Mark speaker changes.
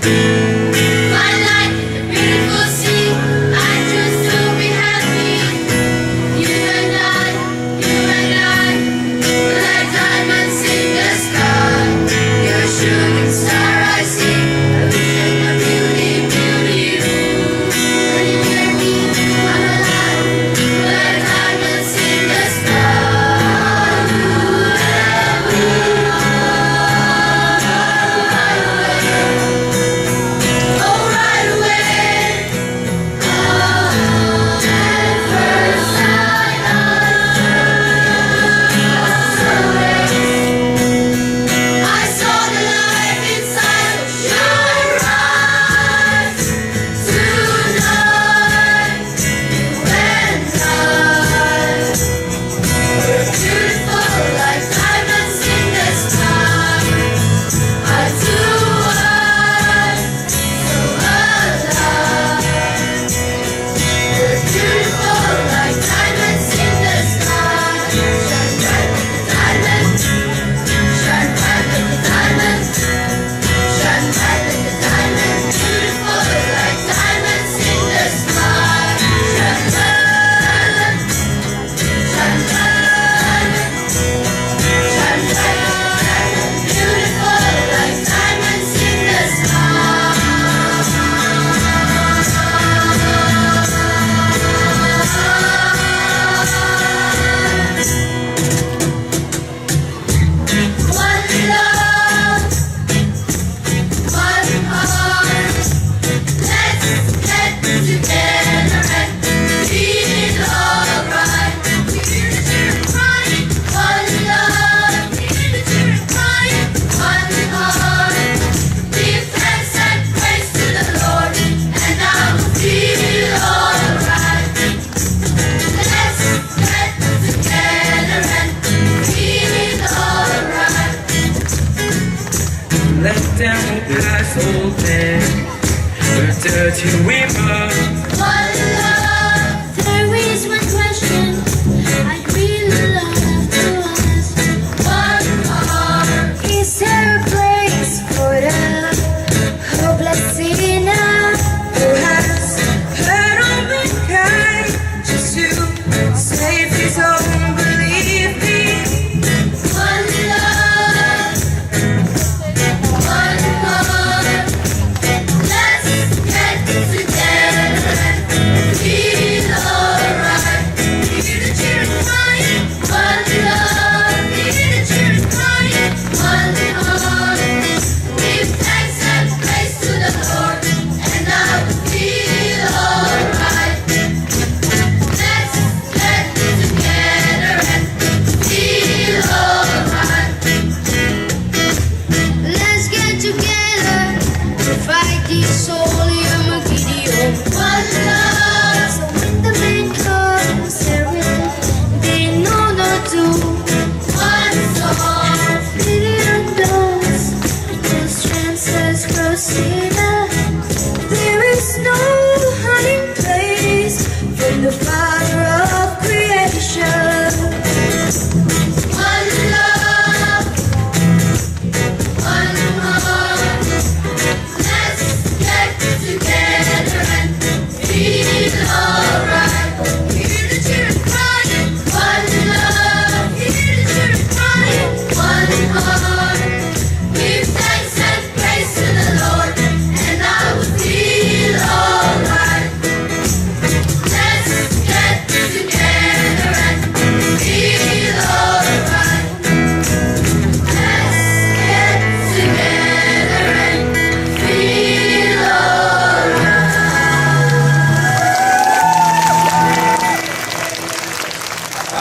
Speaker 1: My life is a beautiful sea. I choose to be happy. You and I, we're like diamonds in the sky. You're a shooting star I see. I wish I could beauty, beauty. When you hear me, I'm alive. We're like diamonds in the sky. You and me. Oh, right away. Oh, at first sight, I saw the light inside of your eyes. Tonight, you and I were beautiful like diamonds in the sky. I do so alive. We're beautiful like diamonds in the sky. Shine bright like a diamond. Shine bright like a diamond. Shine bright like a diamond. Beautiful like diamonds in the sky. Shine bright. Shine bright. Shine bright like a diamond. Beautiful like diamonds in the sky. One love, one heart. Let's get together and feel alright. We hear the children crying. One love, we hear the children crying. One heart. Give thanks and praise to the Lord, and I will feel alright. Let's get together and feel alright.
Speaker 2: Let down the past old man, the dirty river.
Speaker 1: One love. There is one question I'd really love to ask. One heart. Is there a place for the hopeless sinner who has
Speaker 2: Hurt all mankind just to save his own. Believe me,
Speaker 1: one love, one heart? Let's get together and feel alright. We hear the children crying. One love, we hear the children crying. One heart. Give thanks and praise to the Lord, and I will feel alright. Let's get together and feel alright. Let's get together to fight this holy Armageddon. One love. So when the man comes, they know not to. One soul. Million doors, whose chances proceed. There is no